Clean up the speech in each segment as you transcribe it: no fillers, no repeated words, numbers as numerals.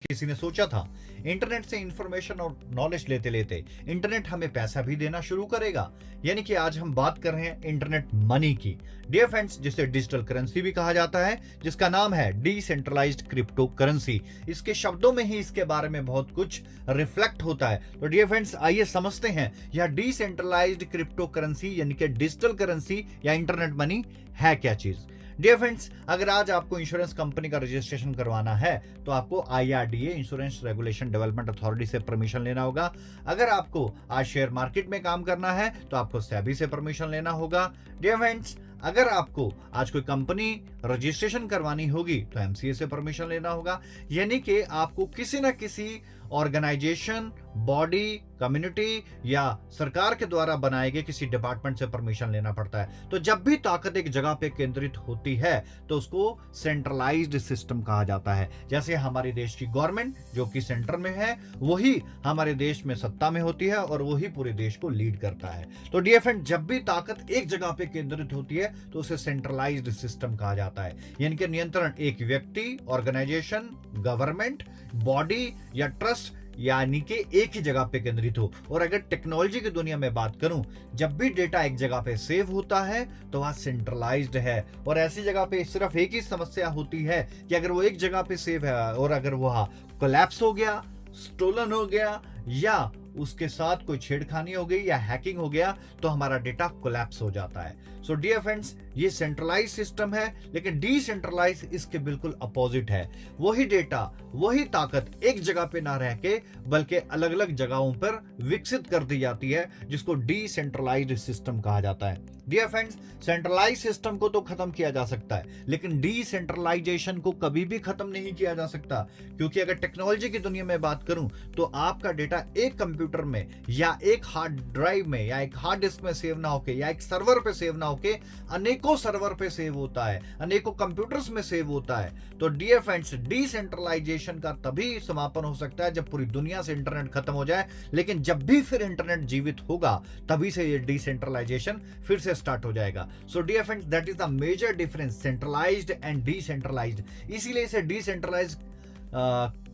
किसी ने सोचा था इंटरनेट से इंफॉर्मेशन और नॉलेज लेते लेते इंटरनेट हमें पैसा भी देना शुरू करेगा। यानी कि आज हम बात कर रहे हैं इंटरनेट मनी की, डियर फ्रेंड्स, जिसे डिजिटल करेंसी भी कहा जाता है, जिसका नाम है डिसेंट्रलाइज्ड क्रिप्टो करेंसी। इसके शब्दों में ही इसके बारे में बहुत कुछ रिफ्लेक्ट होता है। तो डियर फ्रेंड्स, आइए समझते हैं यह डिसेंट्रलाइज्ड क्रिप्टो करेंसी यानी कि डिजिटल करेंसी या इंटरनेट मनी है क्या चीज। डियर फ्रेंड्स, अगर आज आपको इंश्योरेंस कंपनी का रजिस्ट्रेशन करवाना है तो आपको IRDA insurance regulation development authority से परमिशन लेना होगा। अगर आपको आज शेयर मार्केट में काम करना है तो आपको सेबी से परमिशन लेना होगा। डियर फ्रेंड्स, अगर आपको आज कोई कंपनी रजिस्ट्रेशन करवानी होगी तो MCA से परमिशन लेना होगा। यानी कि आपको किसी ना किसी ऑर्गेनाइजेशन, बॉडी, कम्युनिटी या सरकार के द्वारा बनाए गए किसी डिपार्टमेंट से परमिशन लेना पड़ता है। तो जब भी ताकत एक जगह पे केंद्रित होती है तो उसको सेंट्रलाइज्ड सिस्टम कहा जाता है। जैसे हमारे देश की गवर्नमेंट जो कि सेंटर में है, वही हमारे देश में सत्ता में होती है और वही पूरे देश को लीड करता है। तो डियर फ्रेंड, जब भी ताकत एक जगह पे केंद्रित होती है तो उसे सेंट्रलाइज्ड सिस्टम कहा जाता है। यानी कि नियंत्रण एक व्यक्ति, ऑर्गेनाइजेशन, गवर्नमेंट, बॉडी या ट्रस्ट यानी कि एक ही जगह पे केंद्रित हो। और अगर टेक्नोलॉजी की दुनिया में बात करूं, जब भी डेटा एक जगह पे सेव होता है तो वह सेंट्रलाइज्ड है। और ऐसी जगह पे सिर्फ एक ही समस्या होती है कि अगर वो एक जगह पे सेव है और अगर वह कोलैप्स हो गया, स्टोलन हो गया या उसके साथ कोई छेड़खानी हो गई या हैकिंग हो गया तो हमारा डेटा कोलैप्स हो जाता है। सो डियर फ्रेंड्स, ये सेंट्रलाइज सिस्टम है, लेकिन डिसेंट्रलाइज इसके बिल्कुल अपोजिट है। वही डेटा, वही ताकत एक जगह पे ना रह के बल्कि अलग अलग जगहों पर विकसित कर दी जाती है, जिसको डिसेंट्रलाइज्ड सिस्टम कहा जाता है। डियर फ्रेंड्स, सेंट्रलाइज सिस्टम को तो खत्म किया जा सकता है, लेकिन डिसेंट्रलाइजेशन को कभी भी खत्म नहीं किया जा सकता। क्योंकि अगर टेक्नोलॉजी की दुनिया में बात करूं तो आपका डेटा एक कंप्यूटर में या एक हार्ड ड्राइव में या एक हार्ड डिस्क में सेव ना होके या एक सर्वर पे सेव ना होके अनेकों सर्वर पे सेव होता है, अनेकों कंप्यूटर्स में सेव होता है। तो डियर फ्रेंड्स, डिसेंट्रलाइजेशन का तभी समापन हो सकता है जब पूरी दुनिया से इंटरनेट खत्म हो जाए। लेकिन जब भी फिर इंटरनेट जीवित होगा तभी से ये डिसेंट्रलाइजेशन फिर से स्टार्ट हो जाएगा। So dear friends, that is the major difference centralised and decentralised. इसीलिए इसे डिसेंट्रलाइज्ड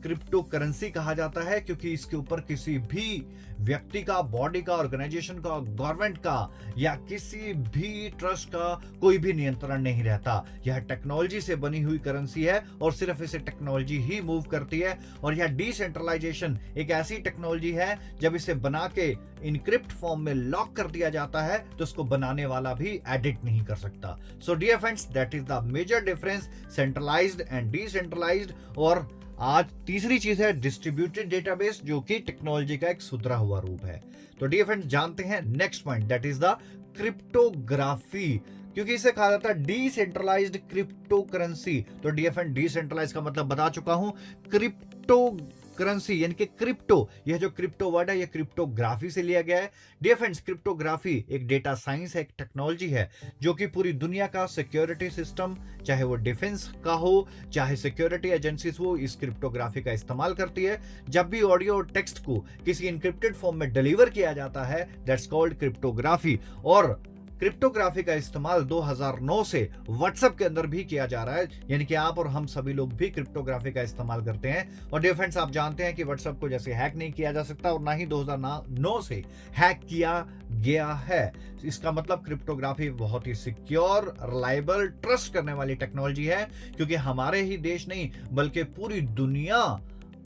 क्रिप्टो करेंसी कहा जाता है, क्योंकि इसके ऊपर किसी भी व्यक्ति का, बॉडी का, ऑर्गेनाइजेशन का, गवर्नमेंट का या किसी भी ट्रस्ट का कोई भी नियंत्रण नहीं रहता। यह टेक्नोलॉजी से बनी हुई करेंसी है और सिर्फ इसे टेक्नोलॉजी ही मूव करती है। और यह डिसेंट्रलाइजेशन एक ऐसी टेक्नोलॉजी है, जब इसे बना के इनक्रिप्ट फॉर्म में लॉक कर दिया जाता है तो उसको बनाने वाला भी एडिट नहीं कर सकता। So dear friends, that is the major difference centralised and decentralised. और आज तीसरी चीज है डिस्ट्रीब्यूटेड डेटाबेस, जो कि टेक्नोलॉजी का एक सुधरा हुआ रूप है। तो डियर फ्रेंड्स, जानते हैं next point, that is the cryptography, क्योंकि इसे कहा जाता है डिसेंट्रलाइज्ड क्रिप्टो करेंसी। तो डियर फ्रेंड, डिसेंट्रलाइज का मतलब बता चुका हूं, क्रिप्टो करेंसी यानी कि क्रिप्टो, यह जो क्रिप्टो वर्ड है यह क्रिप्टोग्राफी से लिया गया है। डियर फ्रेंड्स, क्रिप्टोग्राफी एक डेटा साइंस है, एक टेक्नोलॉजी है जो कि पूरी दुनिया का सिक्योरिटी सिस्टम, चाहे वो डिफेंस का हो, चाहे सिक्योरिटी एजेंसीज हो, इस क्रिप्टोग्राफी का इस्तेमाल करती है। जब भी ऑडियो और टेक्स्ट को किसी इनक्रिप्टेड फॉर्म में डिलीवर किया जाता है, दैट्स कॉल्ड क्रिप्टोग्राफी। और क्रिप्टोग्राफी का इस्तेमाल 2009 से व्हाट्सएप के अंदर भी किया जा रहा है, यानी कि आप और हम सभी लोग भी क्रिप्टोग्राफी का इस्तेमाल करते हैं। और डियर फ्रेंड्स, आप जानते हैं कि व्हाट्सएप को जैसे हैक नहीं किया जा सकता और ना ही 2009 से हैक किया गया है। इसका मतलब क्रिप्टोग्राफी बहुत ही सिक्योर, रिलायबल, ट्रस्ट करने वाली टेक्नोलॉजी है, क्योंकि हमारे ही देश नहीं बल्कि पूरी दुनिया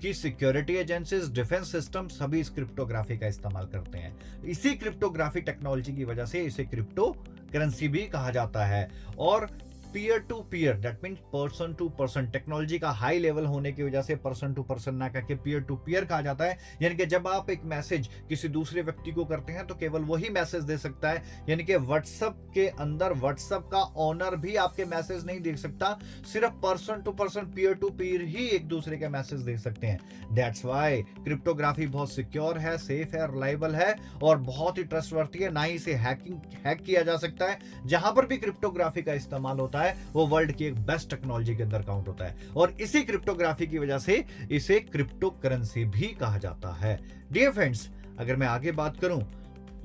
कि सिक्योरिटी एजेंसीज, डिफेंस सिस्टम सभी इस क्रिप्टोग्राफी का इस्तेमाल करते हैं। इसी क्रिप्टोग्राफी टेक्नोलॉजी की वजह से इसे क्रिप्टो करेंसी भी कहा जाता है। और peer to peer, that mean person to person, technology का हाई लेवल होने की वजह से पर्सन टू पर्सन ना करके पीयर टू पीयर कहा जाता है। यानी कि जब आप एक मैसेज किसी दूसरे व्यक्ति को करते हैं तो केवल वही मैसेज दे सकता है। यानी कि व्हाट्सएप के अंदर व्हाट्सएप का ओनर भी आपके मैसेज नहीं देख सकता, सिर्फ person to person, peer to peer ही एक दूसरे के मैसेज देख सकते हैं। दैट्स वाई क्रिप्टोग्राफी बहुत सिक्योर है, सेफ है, रिलायबल है और बहुत ही ट्रस्टवर्थी है। ना ही इसे हैक किया जा सकता है। जहां पर भी क्रिप्टोग्राफी का इस्तेमाल होता है वो वर्ल्ड की एक बेस्ट टेक्नोलॉजी के अंदर काउंट होता है। और इसी क्रिप्टोग्राफी की वजह से इसे क्रिप्टो करेंसी भी कहा जाता है। डियर फ्रेंड्स, अगर मैं आगे बात करूं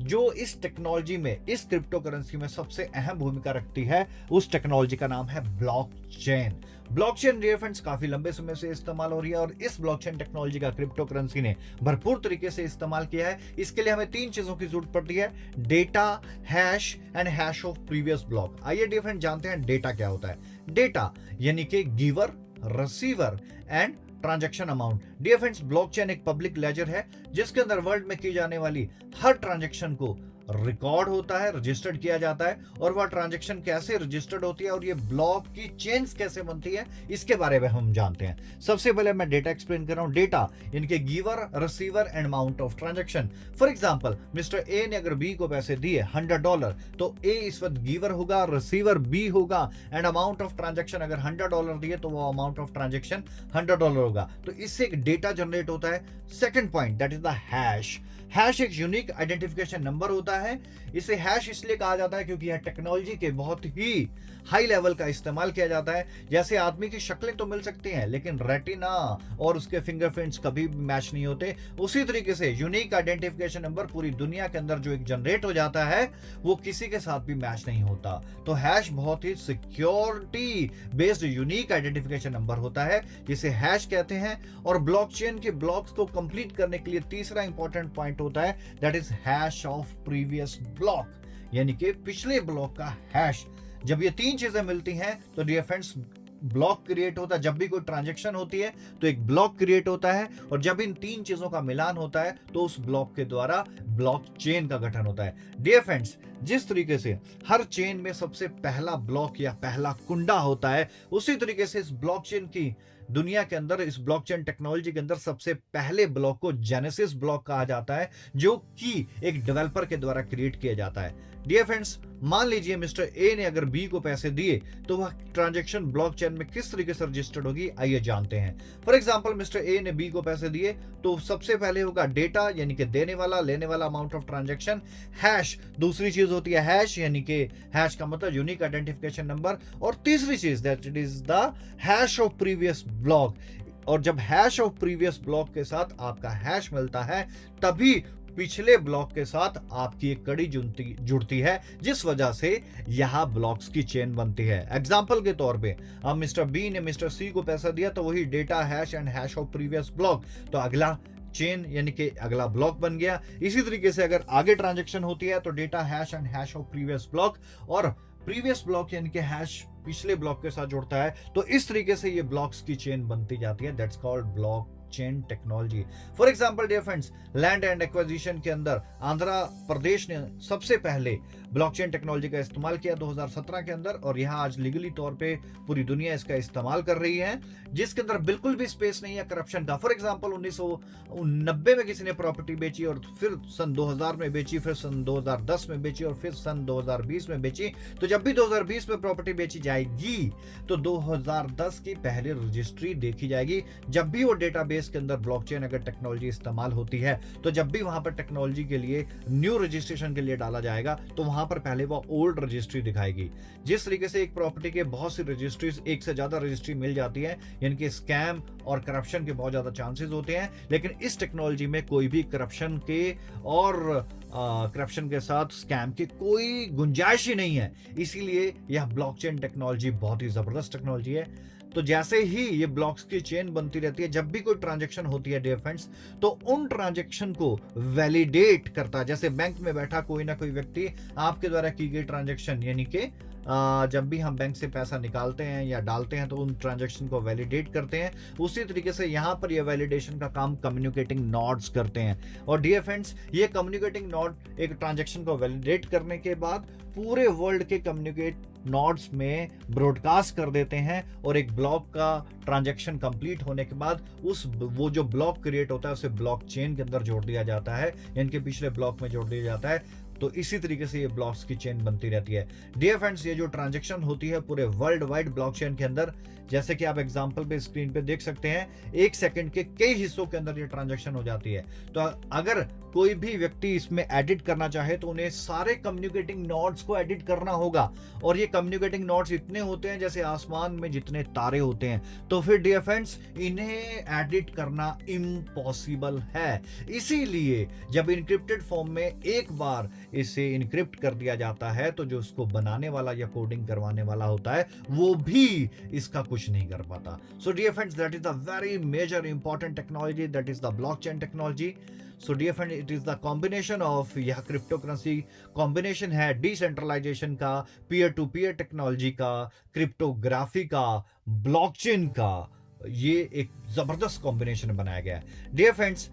जो इस टेक्नोलॉजी में, इस क्रिप्टो करेंसी में सबसे अहम भूमिका रखती है, उस टेक्नोलॉजी का नाम है ब्लॉकचेन। ब्लॉकचेन डियर फ्रेंड्स काफी लंबे समय से इस्तेमाल हो रही है और इस ब्लॉकचेन टेक्नोलॉजी का क्रिप्टो करेंसी ने भरपूर तरीके से इस्तेमाल किया है। इसके लिए हमें 3 चीजों की जरूरत पड़ती है, data, hash and hash of previous block. आइए डियर फ्रेंड्स जानते हैं डेटा क्या होता है। डेटा यानी कि giver, receiver and transaction amount. Dear friends, blockchain एक पब्लिक लेजर है जिसके अंदर वर्ल्ड में की जाने वाली हर ट्रांजैक्शन को रिकॉर्ड होता है, रजिस्टर्ड किया जाता है, और वह ट्रांजैक्शन कैसे रजिस्टर्ड होती है और ये ब्लॉक की चेन्स कैसे बनती है, इसके बारे में हम जानते हैं। सबसे पहले मैं डेटा एक्सप्लेन कर रहा हूं। डेटा इनके giver, receiver and amount of transaction. For example, mister A ने अगर बी को पैसे दिए $100, तो ए इस वक्त गिवर होगा, रिसीवर बी होगा, एंड अमाउंट ऑफ ट्रांजैक्शन अगर $100 दिए तो वो अमाउंट ऑफ ट्रांजैक्शन $100 होगा। तो इससे एक डेटा जनरेट होता है। Second point, that is the hash. Hash एक यूनिक आइडेंटिफिकेशन नंबर होता है। इसे हैश इसलिए कहा जाता है क्योंकि यह टेक्नोलॉजी के बहुत ही हाई लेवल का इस्तेमाल किया जाता है। जैसे आदमी की शक्लें तो मिल सकती हैं लेकिन रेटिना और उसके फिंगरप्रिंट्स कभी भी मैच नहीं होते, उसी तरीके से यूनिक आइडेंटिफिकेशन नंबर पूरी दुनिया के अंदर जो एक जनरेट हो जाता है वो किसी के साथ भी मैच नहीं होता। तो हैश बहुत ही security based unique identification number होता है जिसे हैश कहते हैं। और ब्लॉकचेन के ब्लॉक्स को कंप्लीट करने के लिए तीसरा इंपॉर्टेंट पॉइंट होता है, that is hash of previous block, यानी कि पिछले ब्लॉक का हैश। जब ये 3 चीजें मिलती हैं तो डियर फ्रेंड्स ब्लॉक क्रिएट होता है। जब भी कोई ट्रांजैक्शन होती है तो एक ब्लॉक क्रिएट होता है, और जब इन 3 चीजों का मिलान होता है तो उस ब्लॉक के द्वारा ब्लॉकचेन का गठन होता है। डियर फ्रेंड्स, जिस तरीके से हर चेन में सबसे पहला ब्लॉक या पहला कुंडा होता है, उसी तरीके से इस ब्लॉकचेन की दुनिया के अंदर, इस ब्लॉकचेन टेक्नोलॉजी के अंदर सबसे पहले ब्लॉक को जेनेसिस ब्लॉक कहा जाता है, जो कि एक डेवलपर के द्वारा क्रिएट किया जाता है। डियर फ्रेंड्स, मान लीजिए मिस्टर ए ने अगर बी को पैसे दिए तो वह ट्रांजैक्शन ब्लॉकचेन में किस तरीके से रजिस्टर्ड होगी, आइए जानते हैं। फॉर एग्जांपल, मिस्टर ए ने बी को पैसे दिए तो सबसे पहले होगा डेटा यानी कि देने वाला, लेने वाला, अमाउंट ऑफ ट्रांजैक्शन। हैश दूसरी चीज होती है, हैश यानी कि हैश का मतलब यूनिक आइडेंटिफिकेशन नंबर। और तीसरी चीज that it is the hash of previous block. और जब हैश ऑफ प्रीवियस ब्लॉक के साथ आपका हैश मिलता है तभी पिछले ब्लॉक के साथ आपकी एक कड़ी जुड़ती है, जिस वजह से यहां ब्लॉक्स की चेन बनती है। एग्जांपल के तौर पे अब मिस्टर बी ने मिस्टर सी को पैसा दिया तो वही data, hash and hash of previous block, तो अगला चेन यानी कि अगला ब्लॉक बन गया। इसी तरीके से अगर आगे ट्रांजैक्शन होती है तो data, hash and hash of previous block, और प्रीवियस ब्लॉक यानी कि हैश पिछले ब्लॉक के साथ जुड़ता है। तो इस तरीके से ये ब्लॉक्स की चेन बनती जाती है। That's called blockchain technology. For example dear friends, land and acquisition के अंदर आंध्र प्रदेश ने सबसे पहले ब्लॉकचेन टेक्नोलॉजी का इस्तेमाल किया 2017 के अंदर, और यहाँ आज लीगली तौर पे पूरी दुनिया इसका इस्तेमाल कर रही है, जिसके अंदर बिल्कुल भी स्पेस नहीं है करप्शन का। फॉर एग्जांपल 1990 में किसी ने प्रॉपर्टी बेची और फिर सन 2000 में बेची, फिर सन 2010 में बेची और फिर सन 2020 में बेची। तो जब भी 2020 में प्रॉपर्टी बेची जाएगी तो 2010 की पहले रजिस्ट्री देखी जाएगी। जब भी वो डेटाबेस के अंदर ब्लॉकचेन अगर टेक्नोलॉजी इस्तेमाल होती है तो जब भी वहां पर टेक्नोलॉजी के लिए न्यू रजिस्ट्रेशन के लिए डाला जाएगा तो वहां पर पहले वो ओल्ड रजिस्ट्री दिखाएगी। जिस तरीके से एक प्रॉपर्टी के बहुत सी रजिस्ट्रीज, एक से ज्यादा रजिस्ट्री मिल जाती है, यानी कि स्कैम और करप्शन के बहुत ज्यादा चांसेस होते हैं, लेकिन इस टेक्नोलॉजी में कोई भी करप्शन के और करप्शन के साथ स्कैम की कोई गुंजाइश ही नहीं है। इसीलिए यह ब्लॉकचेन टेक्नोलॉजी बहुत ही जबरदस्त टेक्नोलॉजी है। तो जैसे ही ये ब्लॉक्स की चेन बनती रहती है, जब भी कोई ट्रांजैक्शन होती है डियर फ्रेंड्स, तो उन ट्रांजैक्शन को वैलिडेट करता है। जैसे बैंक में बैठा कोई ना कोई व्यक्ति आपके द्वारा की गई ट्रांजैक्शन, यानी कि जब भी हम बैंक से पैसा निकालते हैं या डालते हैं तो उन ट्रांजैक्शन को वैलिडेट करते हैं। उसी तरीके से यहाँ पर ये वैलिडेशन का काम कम्युनिकेटिंग नोड्स करते हैं। और डियर फ्रेंड्स, ये कम्युनिकेटिंग नोड एक ट्रांजैक्शन को वैलिडेट करने के बाद पूरे वर्ल्ड के कम्युनिकेट नोड्स में ब्रॉडकास्ट कर देते हैं, और एक ब्लॉक का ट्रांजैक्शन कंप्लीट होने के बाद वो जो ब्लॉक क्रिएट होता है उसे ब्लॉकचेन के अंदर जोड़ दिया जाता है, यानी कि पिछले ब्लॉक में जोड़ दिया जाता है। तो इसी तरीके से ये ब्लॉक्स की चेन बनती रहती है। डियर फ्रेंड्स, ये जो ट्रांजैक्शन होती है पूरे वर्ल्ड वाइड ब्लॉकचेन के अंदर, जैसे कि आप एग्जांपल पे स्क्रीन पे देख सकते हैं, 1 सेकंड के कई हिस्सों के अंदर ये ट्रांजैक्शन हो जाती है। तो अगर कोई भी व्यक्ति इसमें एडिट करना चाहे तो उन्हें सारे कम्युनिकेटिंग नोड्स को एडिट करना होगा, और ये कम्युनिकेटिंग नोड्स इतने होते हैं जैसे आसमान में जितने तारे होते हैं। तो फिर डियर फ्रेंड्स, इन्हें एडिट करना इम्पॉसिबल है। इसीलिए जब इनक्रिप्टेड फॉर्म में एक बार इसे इनक्रिप्ट कर दिया जाता है तो जो उसको बनाने वाला या कोडिंग करवाने वाला होता है वो भी इसका कुछ नहीं कर पाता। So dear friends, that is the very major important technology, that is the blockchain technology. So dear friend, it is the combination of, यह क्रिप्टो करेंसी कॉम्बिनेशन है डिसेंट्रलाइजेशन का, पीयर टू पीयर टेक्नोलॉजी का, cryptography का, blockchain का। ये एक जबरदस्त combination बनाया गया है। Dear friends,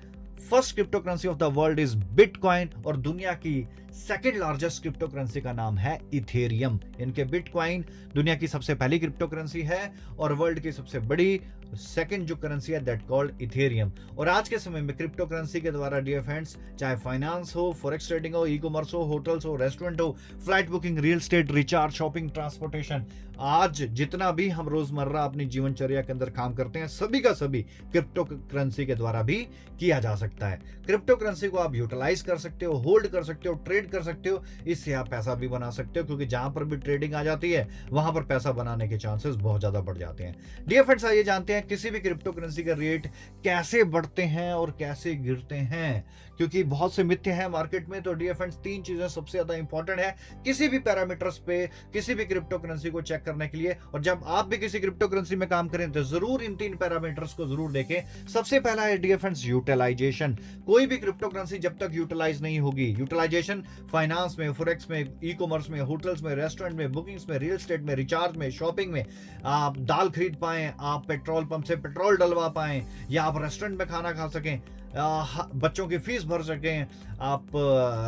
first crypto currency of the world is bitcoin, और दुनिया की सेकेंड लार्जेस्ट क्रिप्टो करेंसी का नाम है इथेरियम। इनके बिटकॉइन दुनिया की सबसे पहली क्रिप्टो करेंसी है, और वर्ल्ड की सबसे बड़ी सेकंड जो करेंसी है दैट कॉल्ड इथेरियम। और आज के समय में क्रिप्टो करेंसी के द्वारा डियर फ्रेंड्स, चाहे फाइनेंस हो, फॉरेक्स ट्रेडिंग हो, ई कॉमर्स हो, होटल्स हो, रेस्टोरेंट हो, flight booking, real estate, recharge, shopping, transportation, आज जितना भी हम रोजमर्रा अपनी जीवनचर्या के अंदर काम करते हैं, सभी का सभी क्रिप्टो करेंसी के द्वारा भी किया जा सकता है। क्रिप्टो करेंसी को आप यूटिलाइज कर सकते हो, होल्ड कर सकते हो, ट्रेड कर सकते हो, इससे आप पैसा भी बना सकते हो, क्योंकि जहां पर भी ट्रेडिंग आ जाती है वहां पर पैसा बनाने के चांसेस बहुत ज्यादा बढ़ जाते हैं। डियर फ्रेंड्स, आइए जानते हैं किसी भी क्रिप्टो करेंसी का रेट कैसे बढ़ते हैं और कैसे गिरते हैं, क्योंकि बहुत से मिथ्य हैं मार्केट में। तो डियर फ्रेंड्स, 3 चीजें सबसे ज्यादा इंपॉर्टेंट है किसी भी पैरामीटर्स पे, किसी भी क्रिप्टो करेंसी को चेक करने के लिए। और जब आप भी किसी क्रिप्टो करेंसी में काम करें तो जरूर इन 3 पैरामीटर्स को जरूर देखें। सबसे पहला है डियर फ्रेंड्स यूटिलाइजेशन। कोई भी क्रिप्टो करेंसी जब तक यूटिलाइज नहीं होगी, यूटिलाइजेशन फाइनेंस में, फॉरेक्स में, ई कॉमर्स में, होटल्स में, रेस्टोरेंट में, बुकिंग्स में, रियल एस्टेट में, रिचार्ज में, शॉपिंग में, आप दाल खरीद पाएं, आप पेट्रोल पंप से पेट्रोल डलवा पाएं, या आप रेस्टोरेंट में खाना खा सकें, बच्चों की फीस भर सकें, आप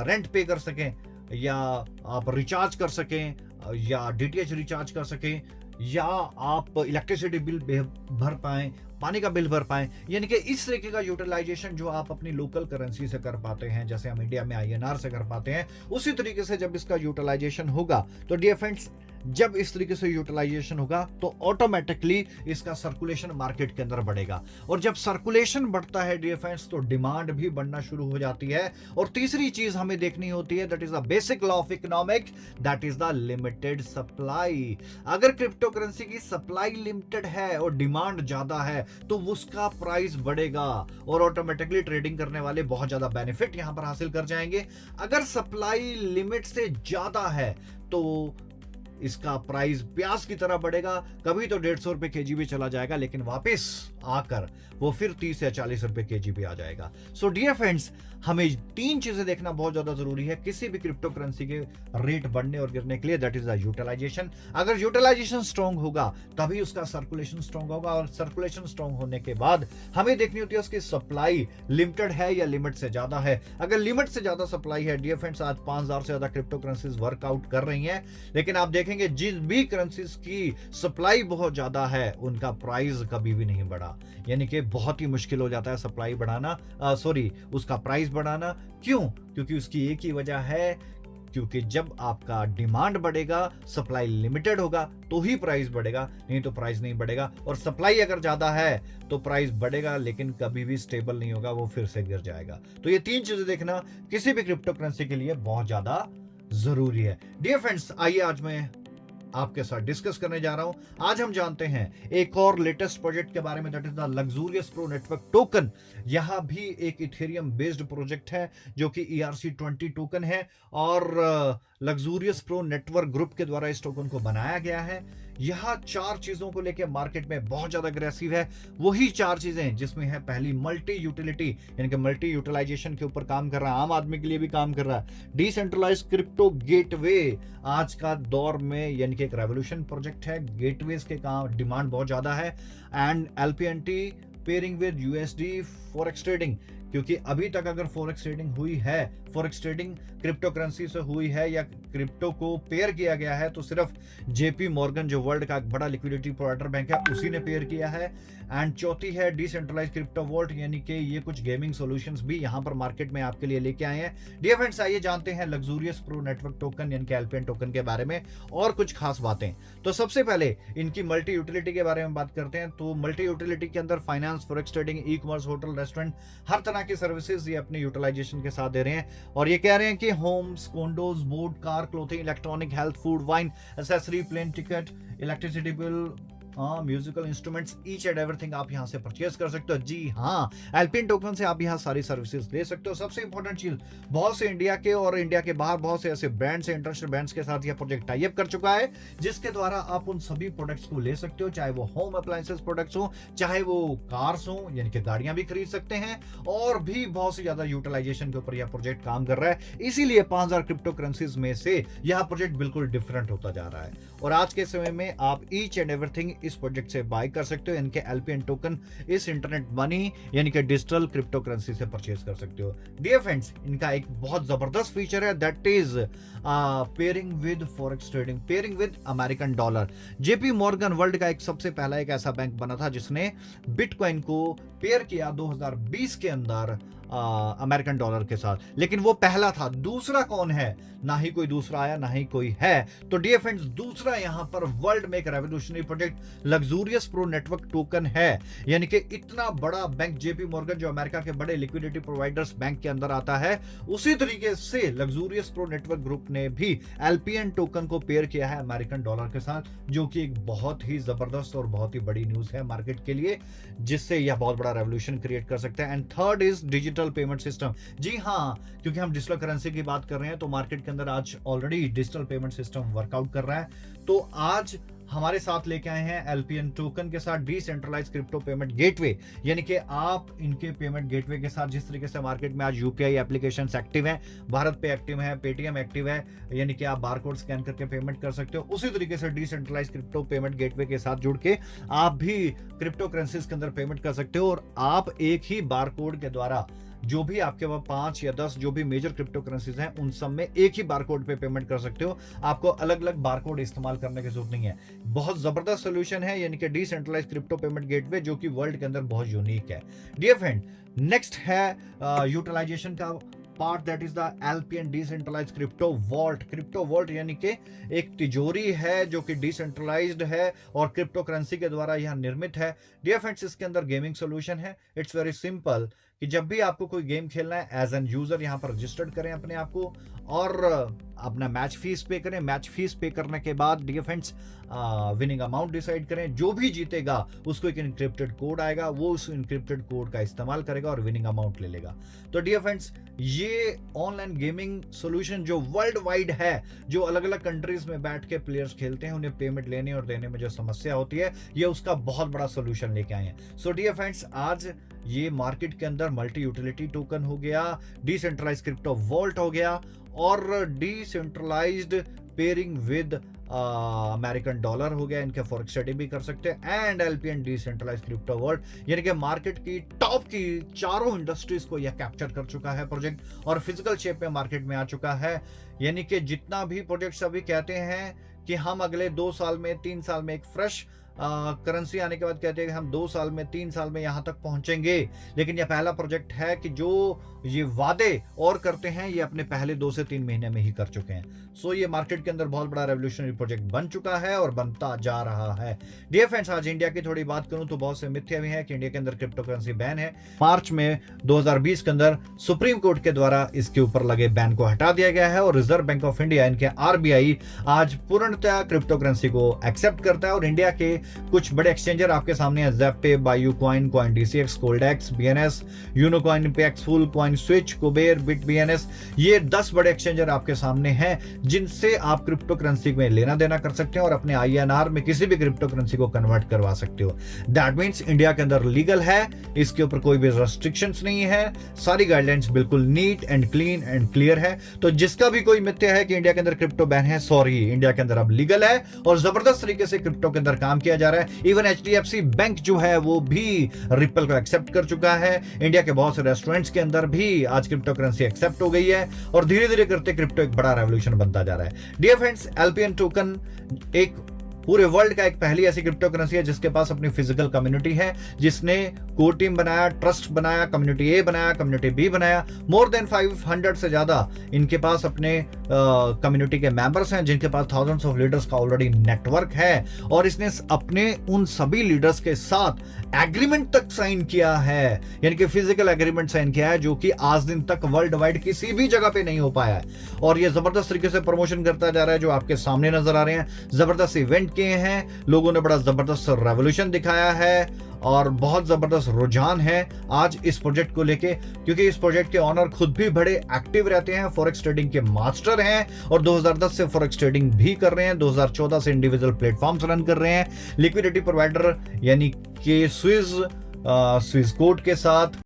रेंट पे कर सकें, या आप रिचार्ज कर सकें, या डीटीएच रिचार्ज कर सकें, या आप इलेक्ट्रिसिटी बिल भर पाएं, पानी का बिल भर पाएं, यानी कि इस तरीके का यूटिलाइजेशन जो आप अपनी लोकल करेंसी से कर पाते हैं, जैसे हम इंडिया में आईएनआर से कर पाते हैं, उसी तरीके से जब इसका यूटिलाइजेशन होगा तो डियर फ्रेंड्स, जब इस तरीके से यूटिलाइजेशन होगा तो ऑटोमेटिकली इसका सर्कुलेशन मार्केट के अंदर बढ़ेगा, और जब सर्कुलेशन बढ़ता है डियर फ्रेंड्स तो डिमांड भी बढ़ना शुरू हो जाती है। और तीसरी चीज हमें देखनी होती है, that is the basic law of economic, that is the limited supply. अगर क्रिप्टो करेंसी की सप्लाई लिमिटेड है और डिमांड ज्यादा है तो उसका प्राइस बढ़ेगा, और ऑटोमेटिकली ट्रेडिंग करने वाले बहुत ज्यादा बेनिफिट यहां पर हासिल कर जाएंगे। अगर सप्लाई लिमिट से ज्यादा है तो इसका प्राइस प्याज की तरह बढ़ेगा, कभी तो 150 रुपए केजी भी चला जाएगा, लेकिन वापस आकर वो फिर 30 या 40 रुपए केजी भी आ जाएगा। सो डियर फ्रेंड्स, हमें 3 चीजें देखना बहुत ज्यादा जरूरी है किसी भी क्रिप्टो करेंसी के रेट बढ़ने और गिरने के लिए, दैट इज द यूटिलाइजेशन। अगर यूटिलाइजेशन स्ट्रांग होगा तभी उसका सर्कुलेशन स्ट्रांग होगा, और सर्कुलेशन स्ट्रांग होने के बाद हमें देखनी होती है उसकी सप्लाई लिमिटेड है या लिमिट से ज्यादा है। अगर लिमिट से ज्यादा सप्लाई है डियर फ्रेंड्स, आज 5000 से ज्यादा क्रिप्टो करेंसीज वर्कआउट कर रही हैं, लेकिन आप देखेंगे जिस भी करेंसीज की सप्लाई बहुत ज्यादा है उनका प्राइस कभी भी नहीं बढ़ा, यानी कि बहुत ही मुश्किल हो जाता है सप्लाई बढ़ाना, उसका प्राइस बढ़ाना। क्यों? क्योंकि उसकी एक ही वजह है, क्योंकि जब आपका डिमांड बढ़ेगा, सप्लाई लिमिटेड होगा तो ही प्राइस बढ़ेगा, नहीं तो प्राइस नहीं बढ़ेगा। और सप्लाई अगर ज्यादा है तो प्राइस बढ़ेगा, लेकिन कभी भी स्टेबल नहीं होगा, वो फिर से गिर जाएगा। तो ये 3 चीजें देखना किसी भी क्रिप्टो करेंसी के लिए बहुत ज्यादा जरूरी है। डियर फ्रेंड्स, आइए आज मैं आपके साथ डिस्कस करने जा रहा हूं। आज हम जानते हैं एक और लेटेस्ट प्रोजेक्ट के बारे में, that is the luxurious pro network token. यहां भी एक इथेरियम बेस्ड प्रोजेक्ट है जो कि ERC20 टोकन है, और लग्जूरियस प्रो नेटवर्क ग्रुप के द्वारा इस टोकन को बनाया गया है। यह 4 चीजों को लेकर मार्केट में बहुत ज्यादा अग्रेसिव है। वही 4 चीजें जिसमें है, पहली मल्टी यूटिलिटी, यानी कि मल्टी यूटिलाइजेशन के ऊपर काम कर रहा है, आम आदमी के लिए भी काम कर रहा है। डिसेंट्रलाइज क्रिप्टो गेटवे आज का दौर में यानी कि एक रेवोल्यूशन प्रोजेक्ट है, गेटवेज के काम डिमांड बहुत ज्यादा है। And LPNT pairing with USD forex trading, क्योंकि अभी तक अगर फॉरेक्स ट्रेडिंग हुई है, फॉरेक्स ट्रेडिंग क्रिप्टो करेंसी से हुई है या क्रिप्टो को पेयर किया गया है, तो सिर्फ जेपी मॉर्गन जो वर्ल्ड का बड़ा लिक्विडिटी प्रोवाइडर बैंक है उसी ने पेयर किया है। एंड चौथी है डिसेंट्रलाइज क्रिप्टो वॉल्ट, यानी कि ये कुछ गेमिंग सॉल्यूशंस भी यहाँ पर मार्केट में आपके लिए लेके आए हैं। डियर फ्रेंड्स, आइए जानते हैं लग्जूरियस प्रो नेटवर्क टोकन यानी कि एलपीएन टोकन के बारे में और कुछ खास बातें। तो सबसे पहले इनकी मल्टी यूटिलिटी के बारे में बात करते हैं। तो मल्टी यूटिलिटी के अंदर finance, forex trading, e commerce, hotel, restaurant, हर तरह की सर्विसेज ये अपने यूटिलाइजेशन के साथ दे रहे हैं। और ये कह रहे हैं कि homes, condos, boat, car, clothing, electronic, health, food, wine, accessory, plane ticket, electricity bill, musical instruments, each and everything आप यहां से परचेज कर सकते हो। जी हाँ, एलपीएन टोकन से आप यहां सारी सर्विसेज ले सकते हो। सबसे इंपॉर्टेंट चीज, बहुत से इंडिया के और इंडिया के बाहर बहुत से ऐसे ब्रांड्स है, इंटरनेशनल ब्रांड्स के साथ यह प्रोजेक्ट टाई अप कर चुका है, जिसके द्वारा आप उन सभी प्रोडक्ट्स को ले सकते हो, चाहे वो होम अप्लायंसेस प्रोडक्ट्स हो, चाहे वो कार्स हो यानी कि गाड़ियां भी खरीद सकते हैं, और भी बहुत सी ज्यादा यूटिलाइजेशन के ऊपर यह प्रोजेक्ट काम कर रहा है। इसीलिए 5000 क्रिप्टो करेंसीज में से यह प्रोजेक्ट बिल्कुल डिफरेंट होता जा रहा है। और आज के समय में आप ईच एंड एवरीथिंग इस प्रोजेक्ट से बाय कर सकते हो। इनके एलपीएन टोकन इस इंटरनेट मनी यानी कि डिजिटल क्रिप्टो करेंसी से परचेज कर सकते हो। डियर फ्रेंड्स, इनका एक बहुत जबरदस्त फीचर है, that is pairing with forex trading, pairing with American dollar. JP Morgan world का एक सबसे पहला एक ऐसा बैंक बना था जिसने बिटकॉइन को पेयर किया 2020 के अंदर अमेरिकन डॉलर के साथ, लेकिन वो पहला था। दूसरा कौन है? ना ही कोई दूसरा आया, ना ही कोई है। तो डियर फ्रेंड्स, दूसरा यहां पर वर्ल्ड में एक revolutionary project luxurious pro network token है, यानी कि इतना बड़ा बैंक जेपी मॉर्गन जो अमेरिका के बड़े लिक्विडिटी प्रोवाइडर्स बैंक के अंदर आता है, उसी तरीके से लग्जूरियस प्रो नेटवर्क ग्रुप ने भी एलपीएन टोकन को पेयर किया है अमेरिकन डॉलर के साथ, जो कि एक बहुत ही जबरदस्त और बहुत ही बड़ी न्यूज है मार्केट के लिए, जिससे यह बहुत बड़ा रेवोल्यूशन क्रिएट कर सकता है। And third is digital payment system. जी हाँ, क्योंकि हम डिजिटल करेंसी की बात कर रहे हैं, तो मार्केट के अंदर आज already digital payment system workout कर रहा है। तो आज हमारे साथ लेके आए हैं एलपीएन टोकन के साथ डिसेंट्रलाइज क्रिप्टो पेमेंट गेटवे, यानी कि आप इनके पेमेंट गेटवे के साथ, जिस तरीके से मार्केट में आज यूपीआई एप्लीकेशंस एक्टिव हैं, भारत पे एक्टिव है, पेटीएम एक्टिव है, यानी कि आप बारकोड स्कैन करके पेमेंट कर सकते हो, उसी तरीके से डिसेंट्रलाइज क्रिप्टो पेमेंट गेटवे के साथ जुड़ के आप भी क्रिप्टो करेंसीज के अंदर पेमेंट कर सकते हो। और आप एक ही बारकोड के द्वारा जो भी आपके पास 5 या 10 जो भी मेजर क्रिप्टो करेंसीज हैं, उन सब में एक ही बारकोड पे पेमेंट कर सकते हो। आपको अलग अलग बारकोड इस्तेमाल करने की जरूरत नहीं है। बहुत जबरदस्त सोल्यूशन है, यानी कि डिसेंट्रलाइज क्रिप्टो पेमेंट गेटवे, जो कि वर्ल्ड के अंदर बहुत यूनिक है। डियर फ्रेंड, नेक्स्ट है यूटिलाइजेशन का part, that is the LPN decentralise crypto vault. Crypto vault यानी कि एक तिजोरी है जो कि डिसेंट्रलाइज्ड है और क्रिप्टो करेंसी के द्वारा यह निर्मित है। डियर फ्रेंड्स, इसके अंदर गेमिंग सोल्यूशन है। इट्स वेरी सिंपल कि जब भी आपको कोई गेम खेलना है, एज एन यूजर यहाँ पर रजिस्टर्ड करें अपने आप को और अपना मैच फीस पे करें। मैच फीस पे करने के बाद dear friends winning amount decide करें। जो भी जीतेगा उसको एक इनक्रिप्टेड कोड आएगा, वो उस इनक्रिप्टेड कोड का इस्तेमाल करेगा और विनिंग अमाउंट ले लेगा। तो डियर फ्रेंड्स, ये ऑनलाइन गेमिंग सॉल्यूशन जो वर्ल्ड वाइड है, जो अलग अलग कंट्रीज में बैठ के प्लेयर्स खेलते हैं, उन्हें पेमेंट लेने और देने में जो समस्या होती है, ये उसका बहुत बड़ा सॉल्यूशन लेके आए हैं। सो डियर फ्रेंड्स, आज ये मार्केट के अंदर मल्टी यूटिलिटी टोकन हो गया, डिसेंट्रलाइज क्रिप्टो वॉल्ट हो गया और decentralised pairing with American dollar हो गया। इनके फॉरेक्स ट्रेडिंग भी कर सकते हैं। And LPN decentralise crypto vault, यानी कि मार्केट की टॉप की चारों इंडस्ट्रीज को यह कैप्चर कर चुका है प्रोजेक्ट और फिजिकल शेप में मार्केट में आ चुका है। यानी कि जितना भी प्रोजेक्ट्स अभी कहते हैं कि हम अगले 2 साल में 3 साल में एक फ्रेश करेंसी आने के बाद कहते हैं कि हम 2 साल में 3 साल में यहां तक पहुंचेंगे, लेकिन यह पहला प्रोजेक्ट है कि जो ये वादे और करते हैं, ये अपने पहले 2 से 3 महीने में ही कर चुके हैं। सो ये मार्केट के अंदर बहुत बड़ा रेवोल्यूशनरी प्रोजेक्ट बन चुका है और बनता जा रहा है। डियर फ्रेंड्स, आज इंडिया की थोड़ी बात करूं तो बहुत से मिथ्या भी है कि इंडिया के अंदर क्रिप्टो करेंसी बैन है। मार्च में 2020 के अंदर सुप्रीम कोर्ट के द्वारा इसके ऊपर लगे बैन को हटा दिया गया है और रिजर्व बैंक ऑफ इंडिया, इनके आरबीआई, आज पूर्णतः क्रिप्टो करेंसी को एक्सेप्ट करता है। और इंडिया के कुछ बड़े एक्सचेंजर आपके सामने हैं, ज़ेपे, बायूकॉइन, कॉइन डीसीएक्स, कोल्डेक्स, बीएनएस, यूनोकॉइन, पेक्स, full coin, switch, Kuber, bit BNS, ये 10 बड़े एक्सचेंजर आपके सामने हैं जिनसे आप क्रिप्टो करेंसी में लेना देना कर सकते हैं और अपने आईएनआर में किसी भी क्रिप्टो करेंसी को कन्वर्ट करवा सकते हो। दैट मींस इंडिया के अंदर लीगल है, इसके ऊपर कोई भी रेस्ट्रिक्शंस नहीं है, सारी गाइडलाइंस बिल्कुल neat and clean and clear है। तो जिसका भी कोई मिथ्या है कि इंडिया के अंदर क्रिप्टो बैन है, सॉरी, इंडिया के अंदर अब लीगल है और जबरदस्त तरीके से क्रिप्टो के अंदर काम किया किया जा रहा है। इवन HDFC बैंक जो है वो भी रिपल को एक्सेप्ट कर चुका है। इंडिया के बहुत से रेस्टोरेंट्स के अंदर भी आज क्रिप्टो करेंसी एक्सेप्ट हो गई है और धीरे धीरे करते क्रिप्टो एक बड़ा रेवोल्यूशन बनता जा रहा है। डियर फ्रेंड्स, LPN टोकन एक पूरे वर्ल्ड का एक पहली ऐसी क्रिप्टो करेंसी है जिसके पास अपनी फिजिकल कम्युनिटी है, जिसने कोर टीम बनाया, ट्रस्ट बनाया, कम्युनिटी ए बनाया, कम्युनिटी बी बनाया। मोर देन 500 से ज्यादा इनके पास अपने कम्युनिटी के मेंबर्स हैं, जिनके पास थाउजेंड्स ऑफ लीडर्स का ऑलरेडी नेटवर्क है और इसने अपने उन सभी लीडर्स के साथ एग्रीमेंट तक साइन किया है, यानी कि फिजिकल एग्रीमेंट साइन किया है, जो कि आज दिन तक वर्ल्ड वाइड किसी भी जगह पे नहीं हो पाया है। और ये जबरदस्त तरीके से प्रमोशन करता जा रहा है, जो आपके सामने नजर आ रहे हैं। जबरदस्त इवेंट किए हैं, लोगों ने बड़ा जबरदस्त रेवोल्यूशन दिखाया है और बहुत जबरदस्त रुझान है आज इस प्रोजेक्ट को लेके, क्योंकि इस प्रोजेक्ट के ऑनर खुद भी बड़े एक्टिव रहते हैं, फॉरेक्स ट्रेडिंग के मास्टर हैं और 2010 से फॉरेक्स ट्रेडिंग भी कर रहे हैं, 2014 से इंडिविजुअल प्लेटफॉर्म्स रन कर रहे हैं, लिक्विडिटी प्रोवाइडर यानी कि स्विस कोड के साथ